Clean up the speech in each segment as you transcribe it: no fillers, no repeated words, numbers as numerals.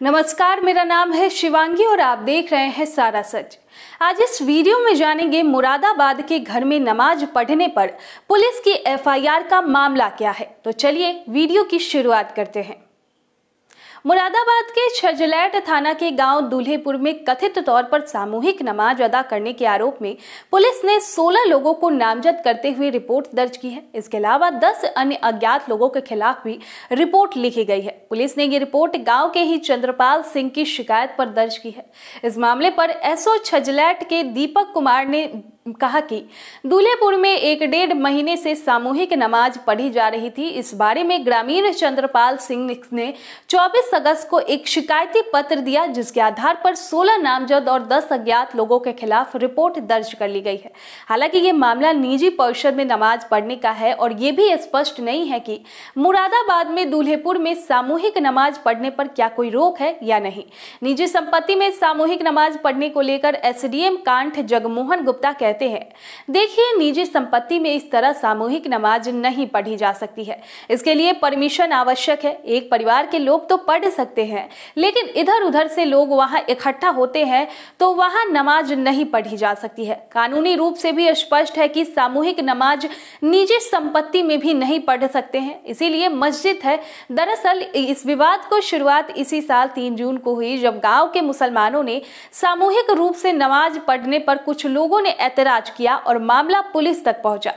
नमस्कार, मेरा नाम है शिवांगी और आप देख रहे हैं सारा सच। आज इस वीडियो में जानेंगे मुरादाबाद के घर में नमाज पढ़ने पर पुलिस की एफआईआर का मामला क्या है। तो चलिए वीडियो की शुरुआत करते हैं। मुरादाबाद के छजलैट थाना के गांव दूल्हेपुर में कथित तौर पर सामूहिक नमाज अदा करने के आरोप में पुलिस ने 16 लोगों को नामजद करते हुए रिपोर्ट दर्ज की है। इसके अलावा 10 अन्य अज्ञात लोगों के खिलाफ भी रिपोर्ट लिखी गई है। पुलिस ने ये रिपोर्ट गांव के ही चंद्रपाल सिंह की शिकायत पर दर्ज की है। इस मामले पर एसओ छजलैट के दीपक कुमार ने कहा कि दूल्हेपुर में 1-1.5 महीने से सामूहिक नमाज पढ़ी जा रही थी। इस बारे में ग्रामीण चंद्रपाल सिंह ने 24 अगस्त को एक शिकायती पत्र दिया, जिसके आधार पर 16 नामजद और 10 अज्ञात लोगों के खिलाफ रिपोर्ट दर्ज कर ली गई है। हालांकि ये मामला निजी परिसर में नमाज पढ़ने का है और ये भी स्पष्ट नहीं है कि मुरादाबाद में दूल्हेपुर में सामूहिक नमाज पढ़ने पर क्या कोई रोक है या नहीं। निजी संपत्ति में सामूहिक नमाज पढ़ने को लेकर एसडीएम कांठ जगमोहन गुप्ता कहते हैं, देखिए, निजी संपत्ति में इस तरह सामूहिक नमाज नहीं पढ़ी जा सकती है। इसके लिए परमिशन आवश्यक है। एक परिवार के लोग तो पढ़ सकते हैं, लेकिन इधर उधर से लोग वहां इकट्ठा होते हैं तो वहां नमाज नहीं पढ़ी जा सकती है। कानूनी रूप से भी स्पष्ट है कि सामूहिक नमाज निजी संपत्ति में भी नहीं पढ़ सकते हैं, इसीलिए मस्जिद है। दरअसल इस विवाद को शुरुआत इसी साल 3 जून को हुई, जब गांव के मुसलमानों ने सामूहिक रूप से नमाज पढ़ने पर कुछ लोगों ने ऐतराज किया और मामला पुलिस तक पहुंचा।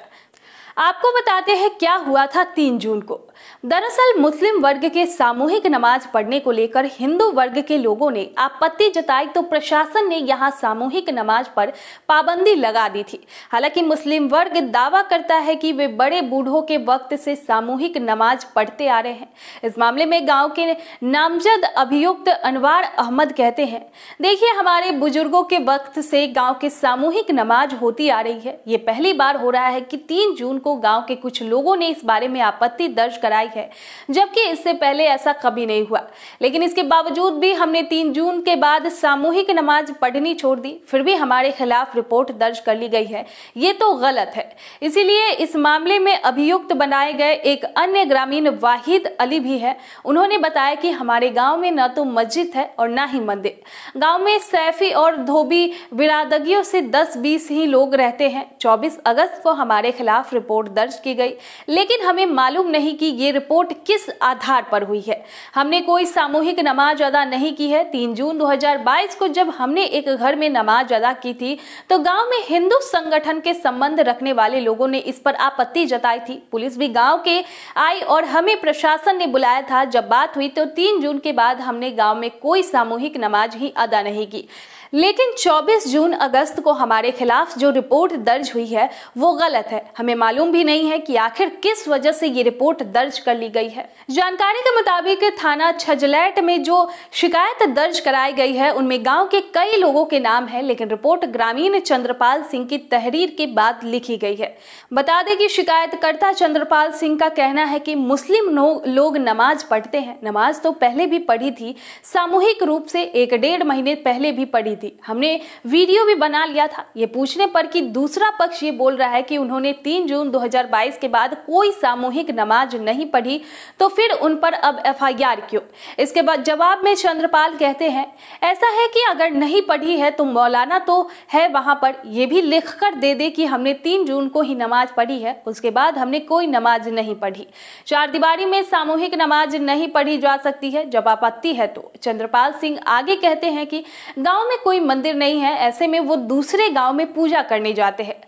आपको बताते हैं क्या हुआ था 3 जून को। दरअसल मुस्लिम वर्ग के सामूहिक नमाज पढ़ने को लेकर हिंदू वर्ग के लोगों ने आपत्ति जताई तो प्रशासन ने यहां सामूहिक नमाज पर पाबंदी लगा दी थी। हालांकि मुस्लिम वर्ग दावा करता है कि वे बड़े बूढ़ों के वक्त से सामूहिक नमाज पढ़ते आ रहे हैं। इस मामले में गांव के नामजद अभियुक्त अनवार अहमद कहते हैं, देखिए, हमारे बुजुर्गों के वक्त से गाँव के सामूहिक नमाज होती आ रही है। ये पहली बार हो रहा है कि 3 जून को गांव के कुछ लोगों ने इस बारे में आपत्ति दर्ज कराई है, जबकि इससे पहले ऐसा कभी नहीं हुआ। लेकिन इसके बावजूद भी हमने 3 जून के बाद सामूहिक नमाज पढ़नी छोड़ दी, फिर भी हमारे खिलाफ रिपोर्ट दर्ज कर ली गई है। ये तो गलत है। इसीलिए इस मामले में अभियुक्त बनाए गए एक अन्य ग्रामीण वाहिद अली भी है। उन्होंने बताया कि हमारे गांव में न तो मस्जिद है और न ही मंदिर। गांव में सैफी और धोबी बिरादगियों से 10-20 ही लोग रहते हैं। 24 अगस्त को हमारे खिलाफ रिपोर्ट दर्ज की गई, लेकिन हमें मालूम नहीं कि ये रिपोर्ट किस आधार पर हुई है। हमने कोई सामूहिक नमाज अदा नहीं की है। 3 जून 2022 को जब हमने एक घर में नमाज अदा की थी तो गांव में हिंदू संगठन के संबंध रखने वाले लोगों ने इस पर आपत्ति जताई थी। पुलिस भी गांव के आई और हमें प्रशासन ने बुलाया था। जब बात हुई तो 3 जून के बाद हमने गांव में कोई सामूहिक नमाज ही अदा नहीं की। लेकिन 24 जून अगस्त को हमारे खिलाफ जो रिपोर्ट दर्ज हुई है वो गलत है। हमें मालूम भी नहीं है कि आखिर किस वजह से ये रिपोर्ट दर्ज कर ली गई है। जानकारी के मुताबिक थाना छजलैट में जो शिकायत दर्ज कराई गई है उनमें गांव के कई लोगों के नाम है, लेकिन रिपोर्ट ग्रामीण चंद्रपाल सिंह की तहरीर के बाद लिखी गई है। बता दें कि शिकायतकर्ता चंद्रपाल सिंह का कहना है कि मुस्लिम लोग नमाज पढ़ते हैं। नमाज तो पहले भी पढ़ी थी, सामूहिक रूप से 1-1.5 महीने पहले भी पढ़ी थी। हमने वीडियो भी बना लिया था। ये पूछने पर कि दूसरा पक्ष ये बोल रहा है कि उन्होंने 3 जून 2022 के बाद कोई सामूहिक नमाज नहीं पढ़ी, तो फिर उन पर अब एफआईआर क्यों? इसके बाद जवाब में चंद्रपाल कहते हैं, ऐसा है कि अगर नहीं पढ़ी है तो मौलाना तो है वहां पर, ये भी लिख कर दे दे कि हमने 3 जून को ही नमाज पढ़ी है, उसके बाद हमने कोई नमाज नहीं पढ़ी। 4 दीवारी में सामूहिक नमाज नहीं पढ़ी जा सकती है। जब आपत्ति है तो चंद्रपाल सिंह आगे कहते हैं कि गांव में कोई मंदिर नहीं है, ऐसे में वो दूसरे गांव में पूजा करने जाते हैं।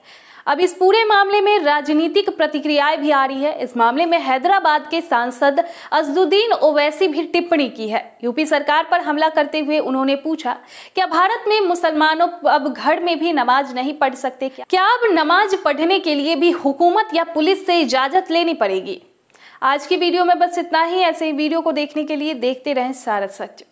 अब इस पूरे मामले में राजनीतिक प्रतिक्रियाएं भी आ रही है। इस मामले में हैदराबाद के सांसद अजदुद्दीन ओवैसी भी टिप्पणी की है। यूपी सरकार पर हमला करते हुए उन्होंने पूछा, क्या भारत में मुसलमानों अब घर में भी नमाज नहीं पढ़ सकते? क्या अब नमाज पढ़ने के लिए भी हुकूमत या पुलिस से इजाजत लेनी पड़ेगी? आज की वीडियो में बस इतना ही। ऐसे ही वीडियो को देखने के लिए देखते रहें सारा सच।